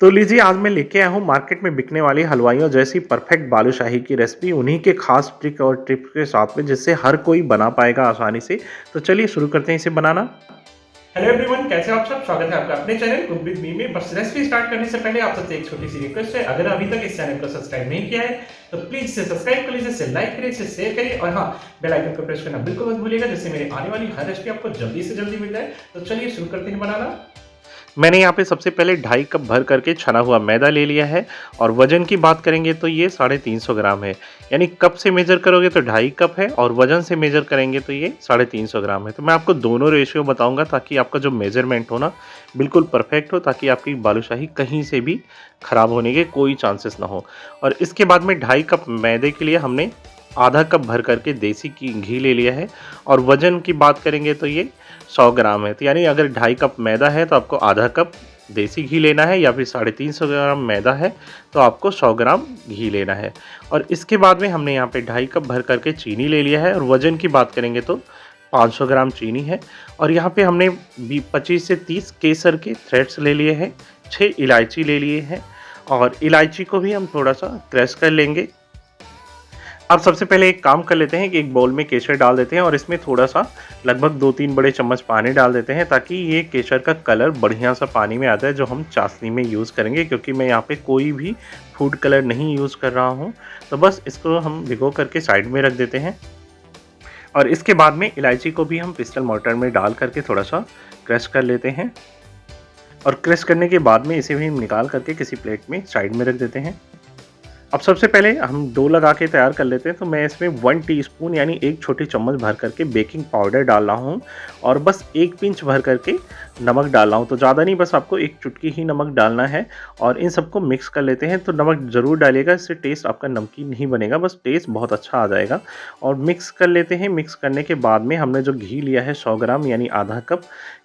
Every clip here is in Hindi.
तो लीजिए आज मैं लेके आया हूँ मार्केट में बिकने वाली हलवाइयों जैसी परफेक्ट बालूशाही की रेसिपी उन्हीं के खास ट्रिक और टिप्स के साथ में जिससे हर कोई बना पाएगा आसानी से। तो चलिए शुरू करते हैं इसे बनाना। हेलो एवरीवन, कैसे हो आप सब। स्वागत है आपका अपने चैनल कुक विद मी में। बस रेसिपी स्टार्ट करने से पहले आप सबसे एक छोटी सी रिक्वेस्ट है, अगर अभी तक इस चैनल को सब्सक्राइब नहीं किया है तो प्लीज इसे सब्सक्राइब कर लीजिए, इसे लाइक करिए, इसे शेयर करिए और हाँ, बेल आइकन को प्रेस करना बिल्कुल मत भूलिएगा जिससे मेरी आने वाली हर रेसिपी आपको जल्दी से जल्दी मिल जाए। तो चलिए शुरू करते हैं बनाना। मैंने यहाँ पे सबसे पहले 2.5 कप भर करके छना हुआ मैदा ले लिया है और वज़न की बात करेंगे तो ये 350 ग्राम है। यानी कप से मेज़र करोगे तो 2.5 कप है और वज़न से मेज़र करेंगे तो ये 350 ग्राम है। तो मैं आपको दोनों रेशियो बताऊंगा ताकि आपका जो मेज़रमेंट हो ना बिल्कुल परफेक्ट हो, ताकि आपकी बालूशाही कहीं से भी ख़राब होने के कोई चांसेस ना हो। और इसके बाद में 2.5 कप मैदे के लिए हमने आधा कप भर करके देसी घी ले लिया है और वज़न की बात करेंगे तो ये 100 ग्राम है। तो यानी अगर 2.5 कप मैदा है तो आपको आधा कप देसी घी लेना है, या फिर 350 ग्राम मैदा है तो आपको 100 ग्राम घी लेना है। और इसके बाद में हमने यहाँ पे 2.5 कप भर करके चीनी ले लिया है और वज़न की बात करेंगे तो 500 ग्राम चीनी है। और यहाँ पे हमने 25 से 30 केसर के थ्रेड्स ले लिए हैं, 6 इलायची ले लिए हैं और इलायची को भी हम थोड़ा सा क्रश कर लेंगे। अब सबसे पहले एक काम कर लेते हैं कि एक बाउल में केसर डाल देते हैं और इसमें थोड़ा सा लगभग 2-3 बड़े चम्मच पानी डाल देते हैं ताकि ये केसर का कलर बढ़िया सा पानी में आ जाए जो हम चाशनी में यूज़ करेंगे, क्योंकि मैं यहाँ पे कोई भी फूड कलर नहीं यूज़ कर रहा हूँ। तो बस इसको हम भिगो करके साइड में रख देते हैं और इसके बाद में इलायची को भी हम पिस्टल मोर्टर में डाल करके थोड़ा सा क्रश कर लेते हैं और क्रश करने के बाद में इसे भी निकाल करके किसी प्लेट में साइड में रख देते हैं। अब सबसे पहले हम डो लगा के तैयार कर लेते हैं। तो मैं इसमें 1 टीस्पून यानी 1 छोटी चम्मच भर करके बेकिंग पाउडर डाल रहा हूँ और बस 1 पिंच भर करके नमक डाल रहा हूँ। तो ज़्यादा नहीं, बस आपको 1 चुटकी ही नमक डालना है और इन सबको मिक्स कर लेते हैं। तो नमक ज़रूर डालिएगा, इससे टेस्ट आपका नमकीन नहीं बनेगा, बस टेस्ट बहुत अच्छा आ जाएगा। और मिक्स कर लेते हैं। मिक्स करने के बाद में हमने जो घी लिया है 100 ग्राम यानी आधा कप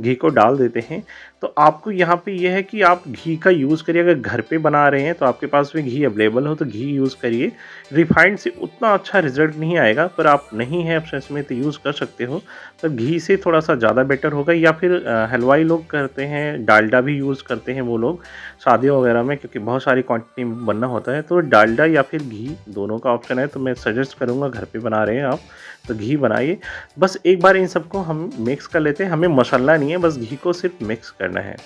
घी को डाल देते हैं। तो आपको यहाँ पे ये है कि आप घी का यूज़ करिए। अगर घर पे बना रहे हैं तो आपके पास में घी अवेलेबल हो तो घी यूज़ करिए। रिफाइंड से उतना अच्छा रिजल्ट नहीं आएगा, पर आप नहीं है ऑप्शन में तो यूज़ कर सकते हो। तो घी से थोड़ा सा ज़्यादा बेटर होगा, या फिर हलवाई लोग करते हैं डालडा भी यूज़ करते हैं वो लोग शादियों वगैरह में, क्योंकि बहुत सारी क्वांटिटी में बनना होता है। तो डालडा या फिर घी दोनों का ऑप्शन है। तो मैं सजेस्ट करूँगा घर पे बना रहे हैं आप तो घी बनाइए। बस एक बार इन सबको हम मिक्स कर लेते हैं। हमें मसाला नहीं है, बस घी को सिर्फ मिक्स करना है।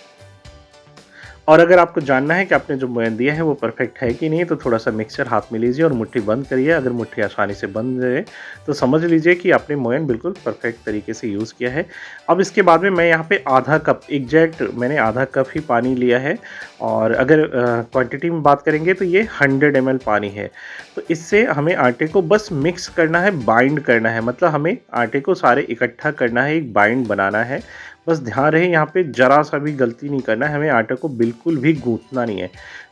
और अगर आपको जानना है कि आपने जो मोयन दिया है वो परफेक्ट है कि नहीं, तो थोड़ा सा मिक्सचर हाथ में लीजिए और मुट्ठी बंद करिए। अगर मुट्ठी आसानी से बंद जाए तो समझ लीजिए कि आपने मोयन बिल्कुल परफेक्ट तरीके से यूज़ किया है। अब इसके बाद में मैं यहाँ पे आधा कप एग्जैक्ट मैंने आधा कप ही पानी लिया है और अगर क्वांटिटी में बात करेंगे तो ये 100 ml पानी है। तो इससे हमें आटे को बस मिक्स करना है, बाइंड करना है, मतलब हमें आटे को सारे इकट्ठा करना है, एक बाइंड बनाना है। बस ध्यान रहे यहाँ पे ज़रा सा भी गलती नहीं करना है, हमें आटे को बिल्कुल भी गूँथना नहीं है।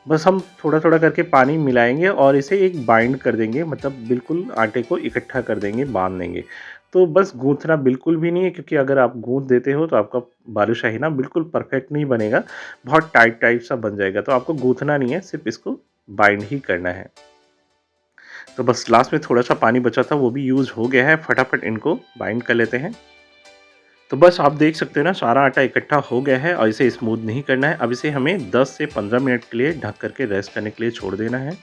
बस हम थोड़ा थोड़ा करके पानी मिलाएंगे और इसे एक बाइंड कर देंगे, मतलब बिल्कुल आटे को इकट्ठा कर देंगे, बांध देंगे। तो बस गूँथना बिल्कुल भी नहीं है, क्योंकि अगर आप गूँथ देते हो तो आपका बालूशाही ना बिल्कुल परफेक्ट नहीं बनेगा, बहुत टाइट टाइट सा बन जाएगा। तो आपको गूँथना नहीं है, सिर्फ इसको बाइंड ही करना है। तो बस लास्ट में थोड़ा सा पानी बचा था वो भी यूज़ हो गया है, फटाफट इनको बाइंड कर लेते हैं। तो बस आप देख सकते हो ना सारा आटा इकट्ठा हो गया है और इसे स्मूथ नहीं करना है। अब इसे हमें 10 से 15 मिनट के लिए ढक करके रेस्ट करने के लिए छोड़ देना है।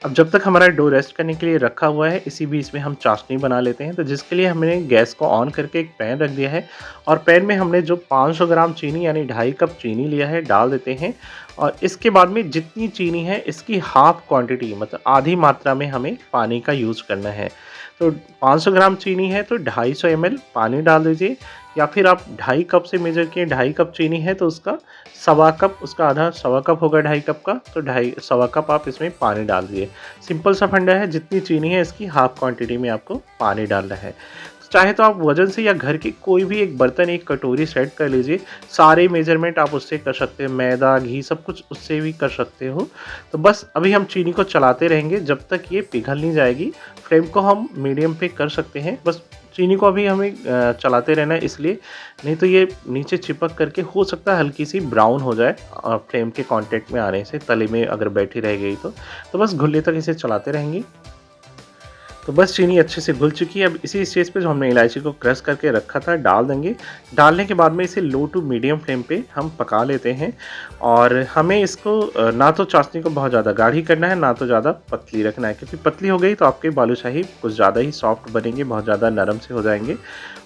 अब जब तक हमारा डो रेस्ट करने के लिए रखा हुआ है, इसी बीच में हम चाशनी बना लेते हैं। तो जिसके लिए हमने गैस को ऑन करके एक पैन रख दिया है और पैन में हमने जो 500 ग्राम चीनी यानी 2.5 कप चीनी लिया है डाल देते हैं। और इसके बाद में जितनी चीनी है इसकी हाफ क्वांटिटी, मतलब आधी मात्रा में हमें पानी का यूज़ करना है। तो 500 ग्राम चीनी है तो 250 ml पानी डाल दीजिए, या फिर आप 2.5 कप से मेजर किए, 2.5 कप चीनी है तो उसका सवा कप, उसका आधा सवा कप होगा 2.5 कप का, तो सवा कप आप इसमें पानी डाल दिए। सिंपल सा फंडा है, जितनी चीनी है इसकी हाफ क्वांटिटी में आपको पानी डालना है। चाहे तो आप वजन से या घर के कोई भी एक बर्तन, एक कटोरी सेट कर लीजिए, सारे मेजरमेंट आप उससे कर सकते हैं, मैदा घी सब कुछ उससे भी कर सकते हो। तो बस अभी हम चीनी को चलाते रहेंगे जब तक ये पिघल नहीं जाएगी। फ्लेम को हम मीडियम पे कर सकते हैं, बस चीनी को अभी हमें चलाते रहना है इसलिए, नहीं तो ये नीचे चिपक करके हो सकता है हल्की सी ब्राउन हो जाए फ्लेम के कांटेक्ट में आने से, तले में अगर बैठी रह गई तो बस घुलने तक इसे चलाते रहेंगे। तो बस चीनी अच्छे से घुल चुकी है। अब इसी स्टेज पे जो हमने इलायची को क्रश करके रखा था डाल देंगे। डालने के बाद में इसे लो टू मीडियम फ्लेम पे हम पका लेते हैं और हमें इसको ना तो चाशनी को बहुत ज़्यादा गाढ़ी करना है, ना तो ज़्यादा पतली रखना है, क्योंकि पतली हो गई तो आपके बालूशाही कुछ ज़्यादा ही सॉफ्ट बनेंगे, बहुत ज़्यादा नरम से हो जाएंगे।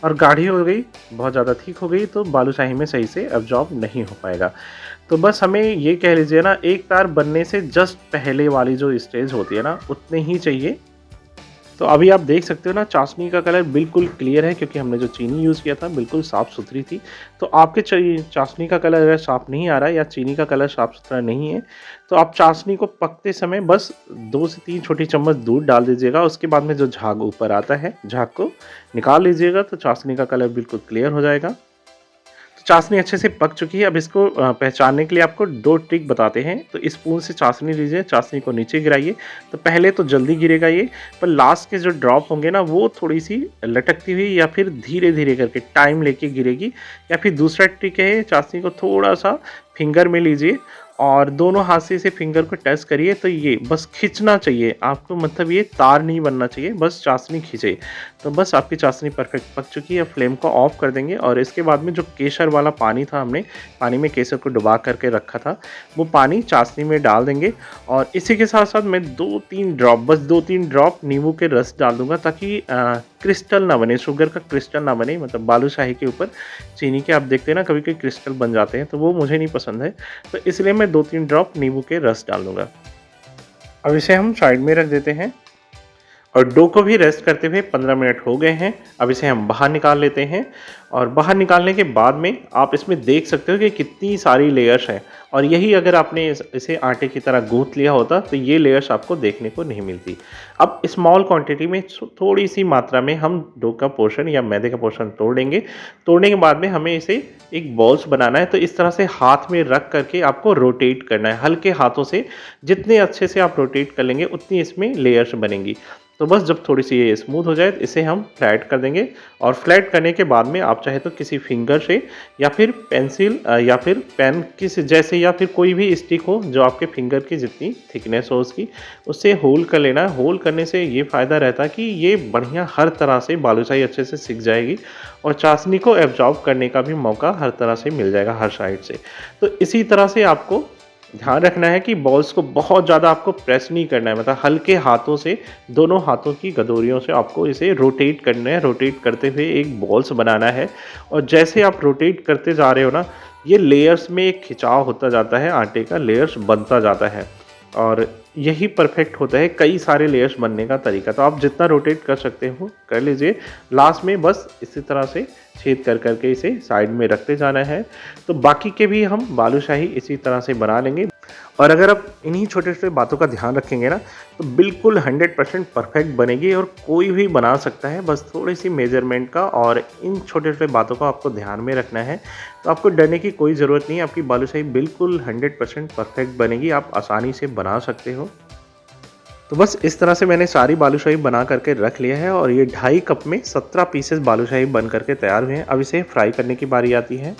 और गाढ़ी हो गई, बहुत ज़्यादा थिक हो गई तो बालूशाही में सही से एब्जॉर्ब नहीं हो पाएगा। तो बस हमें ये कह लीजिए ना, एक तार बनने से जस्ट पहले वाली जो स्टेज होती है ना, उतने ही चाहिए। तो अभी आप देख सकते हो ना, चाशनी का कलर बिल्कुल क्लियर है, क्योंकि हमने जो चीनी यूज़ किया था बिल्कुल साफ़ सुथरी थी। तो आपके चाशनी का कलर अगर साफ़ नहीं आ रहा है या चीनी का कलर साफ़ सुथरा नहीं है, तो आप चाशनी को पकते समय बस 2 से 3 छोटी चम्मच दूध डाल दीजिएगा। उसके बाद में जो झाग ऊपर आता है, झाग को निकाल लीजिएगा, तो चाशनी का कलर बिल्कुल क्लियर हो जाएगा। तो चाशनी अच्छे से पक चुकी है। अब इसको पहचानने के लिए आपको 2 ट्रिक बताते हैं। तो स्पून से चाशनी लीजिए, चाशनी को नीचे गिराइए। तो पहले तो जल्दी गिरेगा ये, पर लास्ट के जो ड्रॉप होंगे ना, वो थोड़ी-सी लटकती हुई या फिर धीरे-धीरे करके टाइम लेके गिरेगी। या फिर दूसरा ट्रिक है, चाशनी को थोड़ा-सा फिंगर में लीजिए और दोनों हाथ से इसे फिंगर को टच करिए, तो ये बस खींचना चाहिए आपको, मतलब ये तार नहीं बनना चाहिए, बस चाशनी खींचे। तो बस आपकी चाशनी परफेक्ट पक चुकी है। फ्लेम को ऑफ कर देंगे और इसके बाद में जो केसर वाला पानी था, हमने पानी में केसर को डुबा करके रखा था, वो पानी चाशनी में डाल देंगे। और इसी के साथ साथ मैं 2-3 ड्रॉप, बस 2-3 ड्रॉप नींबू के रस डाल दूंगा, ताकि क्रिस्टल ना बने, शुगर का क्रिस्टल ना बने, मतलब बालूशाही के ऊपर चीनी के आप देखते हैं ना कभी कभी क्रिस्टल बन जाते हैं, तो वो मुझे नहीं पसंद है। तो इसलिए मैं 2-3 ड्रॉप नींबू के रस डाल दूंगा। अब इसे हम साइड में रख देते हैं और डो को भी रेस्ट करते हुए 15 मिनट हो गए हैं। अब इसे हम बाहर निकाल लेते हैं और बाहर निकालने के बाद में आप इसमें देख सकते हो कि कितनी सारी लेयर्स हैं। और यही अगर आपने इसे आटे की तरह गूंथ लिया होता तो ये लेयर्स आपको देखने को नहीं मिलती। अब स्मॉल क्वांटिटी में थोड़ी सी मात्रा में हम डो का पोर्शन या मैदे का पोर्शन तोड़ लेंगे। तोड़ने के बाद में हमें इसे एक बॉल्स बनाना है। तो इस तरह से हाथ में रख करके आपको रोटेट करना है हल्के हाथों से। जितने अच्छे से आप रोटेट कर लेंगे उतनी इसमें लेयर्स बनेंगी। तो बस जब थोड़ी सी ये स्मूथ हो जाए, इसे हम फ्लैट कर देंगे। और फ्लैट करने के बाद में आप चाहे तो किसी फिंगर से या फिर पेंसिल या फिर पेन किस जैसे या फिर कोई भी स्टिक हो जो आपके फिंगर की जितनी थिकनेस हो उसकी, उससे होल कर लेना है। होल करने से ये फ़ायदा रहता है कि ये बढ़िया हर तरह से बालूशाही अच्छे से सिक जाएगी और चाशनी को एब्जॉर्ब करने का भी मौका हर तरह से मिल जाएगा, हर साइड से। तो इसी तरह से आपको ध्यान रखना है कि बॉल्स को बहुत ज़्यादा आपको प्रेस नहीं करना है, मतलब हल्के हाथों से, दोनों हाथों की गदोरियों से आपको इसे रोटेट करना है। रोटेट करते हुए एक बॉल्स बनाना है और जैसे आप रोटेट करते जा रहे हो ना, ये लेयर्स में एक खिंचाव होता जाता है, आटे का लेयर्स बनता जाता है और यही परफेक्ट होता है कई सारे लेयर्स बनने का तरीका। तो आप जितना रोटेट कर सकते हो कर लीजिए। लास्ट में बस इसी तरह से छेद कर करके इसे साइड में रखते जाना है। तो बाकी के भी हम बालूशाही इसी तरह से बना लेंगे। और अगर आप इन्हीं छोटे छोटे बातों का ध्यान रखेंगे ना, तो बिल्कुल 100% परफेक्ट बनेगी और कोई भी बना सकता है। बस थोड़ी सी मेजरमेंट का और इन छोटे छोटे बातों को आपको ध्यान में रखना है। तो आपको डरने की कोई ज़रूरत नहीं है, आपकी बालूशाही बिल्कुल 100% परफेक्ट बनेगी, आप आसानी से बना सकते हो। तो बस इस तरह से मैंने सारी बालूशाही बना करके रख लिया है और ये 2.5 कप में 17 पीसेस बालूशाही बन करके तैयार हुए हैं। अब इसे फ्राई करने की बारी आती है।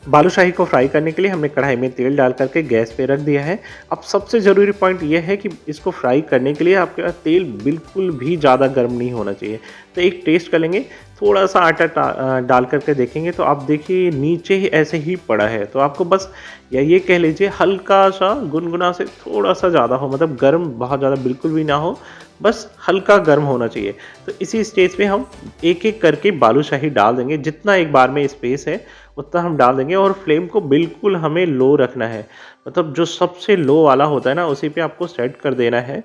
बालूशाही को फ्राई करने के लिए हमने कढ़ाई में तेल डाल करके गैस पे रख दिया है। अब सबसे ज़रूरी पॉइंट यह है कि इसको फ्राई करने के लिए आपका तेल बिल्कुल भी ज़्यादा गर्म नहीं होना चाहिए। तो एक टेस्ट कर लेंगे, थोड़ा सा आटा डाल करके देखेंगे तो आप देखिए नीचे ही ऐसे ही पड़ा है। तो आपको बस या ये कह लीजिए हल्का सा गुनगुना से थोड़ा सा ज़्यादा हो, मतलब गर्म बहुत ज़्यादा बिल्कुल भी ना हो, बस हल्का गर्म होना चाहिए। तो इसी स्टेज पे हम एक एक करके बालूशाही डाल देंगे। जितना एक बार में स्पेस है उतना हम डाल देंगे और फ्लेम को बिल्कुल हमें लो रखना है, मतलब जो सबसे लो वाला होता है ना उसी पे आपको सेट कर देना है।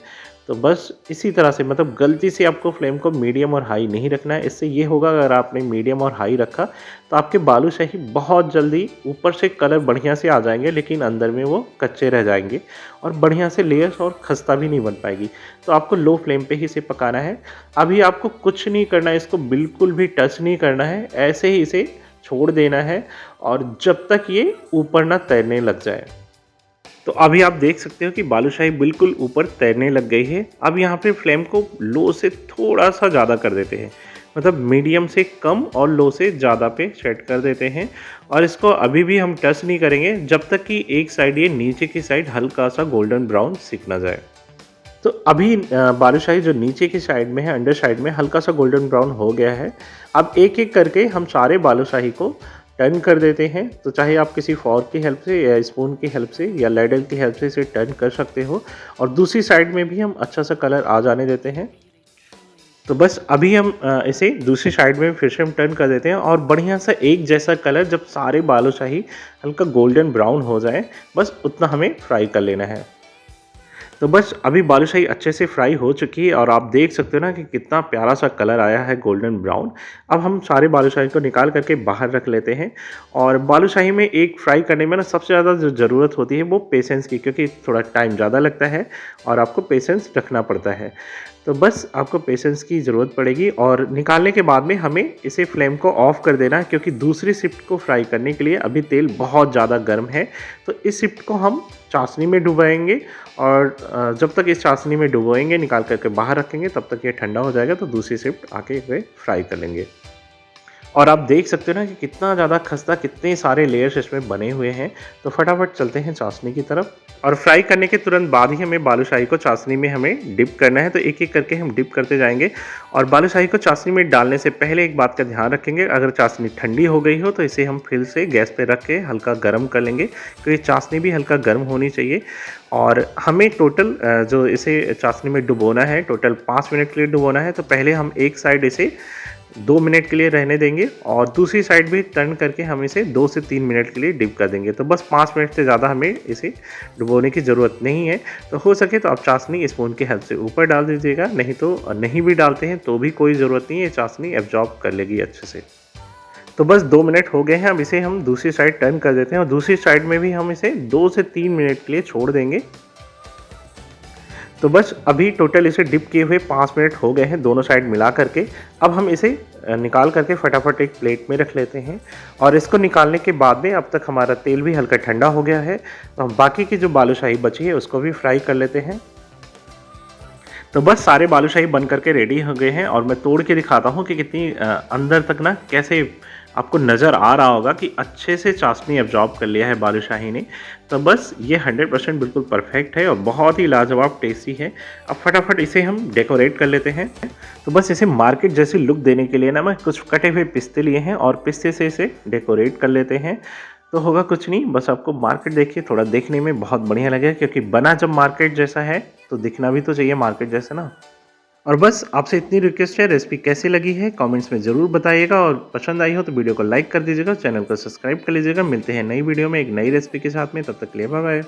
तो बस इसी तरह से, मतलब गलती से आपको फ्लेम को मीडियम और हाई नहीं रखना है। इससे ये होगा अगर आपने मीडियम और हाई रखा तो आपके बालूशाही बहुत जल्दी ऊपर से कलर बढ़िया से आ जाएंगे, लेकिन अंदर में वो कच्चे रह जाएंगे और बढ़िया से लेयर्स और खस्ता भी नहीं बन पाएगी। तो आपको लो फ्लेम पे ही इसे पकाना है। अभी आपको कुछ नहीं करना है, इसको बिल्कुल भी टच नहीं करना है, ऐसे ही इसे छोड़ देना है और जब तक ये ऊपर ना तैरने लग जाए। तो अभी आप देख सकते हो कि बालूशाही बिल्कुल ऊपर तैरने लग गई है। अब यहाँ पे फ्लेम को लो से थोड़ा सा ज़्यादा कर देते हैं, मतलब मीडियम से कम और लो से ज़्यादा पे सेट कर देते हैं। और इसको अभी भी हम टच नहीं करेंगे जब तक कि एक साइड ये नीचे की साइड हल्का सा गोल्डन ब्राउन सिक ना जाए। तो अभी बालूशाही जो नीचे की साइड में है, अंडर साइड में हल्का सा गोल्डन ब्राउन हो गया है। अब एक-एक करके हम सारे बालूशाही को टर्न कर देते हैं। तो चाहे आप किसी फ़ॉर्क की हेल्प से या स्पून की हेल्प से या लैडल की हेल्प से इसे टर्न कर सकते हो, और दूसरी साइड में भी हम अच्छा सा कलर आ जाने देते हैं। तो बस अभी हम इसे दूसरी साइड में फिर से हम टर्न कर देते हैं, और बढ़िया सा एक जैसा कलर जब सारे बालूशाही हल्का गोल्डन ब्राउन हो जाए, बस उतना हमें फ्राई कर लेना है। तो बस अभी बालूशाही अच्छे से फ्राई हो चुकी है, और आप देख सकते हो ना कि कितना प्यारा सा कलर आया है गोल्डन ब्राउन। अब हम सारे बालूशाही को निकाल करके बाहर रख लेते हैं। और बालूशाही में एक फ्राई करने में ना सबसे ज़्यादा जो ज़रूरत होती है वो पेशेंस की, क्योंकि थोड़ा टाइम ज़्यादा लगता है और आपको पेशेंस रखना पड़ता है। तो बस आपको पेशेंस की ज़रूरत पड़ेगी, और निकालने के बाद में हमें इसे फ्लेम को ऑफ़ कर देना है, क्योंकि दूसरी शिफ्ट को फ्राई करने के लिए अभी तेल बहुत ज़्यादा गर्म है। तो इस शिफ्ट को हम चाशनी में डुबाएंगे, और जब तक इस चाशनी में डुबोएंगे निकाल करके बाहर रखेंगे तब तक ये ठंडा हो जाएगा, तो दूसरी शिफ्ट आके वे फ्राई कर लेंगे। और आप देख सकते हो ना कि कितना ज़्यादा खस्ता, कितने सारे लेयर्स इसमें बने हुए हैं। तो फटाफट चलते हैं चाशनी की तरफ, और फ्राई करने के तुरंत बाद ही हमें बालूशाही को चाशनी में हमें डिप करना है। तो एक-एक करके हम डिप करते जाएंगे, और बालूशाही को चाशनी में डालने से पहले एक बात का ध्यान रखेंगे, अगर चाशनी ठंडी हो गई हो तो इसे हम फिर से गैस पे रख के हल्का गर्म कर लेंगे, क्योंकि चाशनी भी हल्का गर्म होनी चाहिए। और हमें टोटल जो इसे चाशनी में डुबोना है, टोटल 5 मिनट के लिए डुबोना है। तो पहले हम एक साइड इसे 2 मिनट के लिए रहने देंगे, और दूसरी साइड भी टर्न करके हम इसे 2 से 3 मिनट के लिए डिप कर देंगे। तो बस 5 मिनट से ज़्यादा हमें इसे डुबोने की ज़रूरत नहीं है। तो हो सके तो आप चाशनी स्पून की हेल्प से ऊपर डाल दीजिएगा, नहीं तो नहीं भी डालते हैं तो भी कोई ज़रूरत नहीं है, चाशनी एब्जॉर्ब कर लेगी अच्छे से। तो बस 2 मिनट हो गए हैं, अब इसे हम दूसरी साइड टर्न कर देते हैं, और दूसरी साइड में भी हम इसे 2 से 3 मिनट के लिए छोड़ देंगे। तो बस अभी टोटल इसे डिप किए हुए 5 मिनट हो गए हैं दोनों साइड मिला करके। अब हम इसे निकाल करके फटाफट एक प्लेट में रख लेते हैं, और इसको निकालने के बाद में अब तक हमारा तेल भी हल्का ठंडा हो गया है। तो हम बाकी की जो बालूशाही बची है उसको भी फ्राई कर लेते हैं। तो बस सारे बालूशाही बन करके रेडी हो गए हैं, और मैं तोड़ के दिखाता हूँ कि कितनी अंदर तक ना कैसे आपको नज़र आ रहा होगा कि अच्छे से चाशनी एब्जॉर्ब कर लिया है बालूशाही ने। तो बस ये 100% बिल्कुल परफेक्ट है और बहुत ही लाजवाब टेस्टी है। अब फटाफट इसे हम डेकोरेट कर लेते हैं। तो बस इसे मार्केट जैसी लुक देने के लिए ना मैं कुछ कटे हुए पिस्ते लिए हैं, और पिस्ते से इसे डेकोरेट कर लेते हैं। तो होगा कुछ नहीं, बस आपको मार्केट देखिए थोड़ा देखने में बहुत बढ़िया लगेगा, क्योंकि बना जब मार्केट जैसा है तो दिखना भी तो चाहिए मार्केट जैसा ना। और बस आपसे इतनी रिक्वेस्ट है, रेसिपी कैसी लगी है कमेंट्स में ज़रूर बताइएगा, और पसंद आई हो तो वीडियो को लाइक कर दीजिएगा, चैनल को सब्सक्राइब कर लीजिएगा। मिलते हैं नई वीडियो में एक नई रेसिपी के साथ में, तब तक के लिए बाय बाय।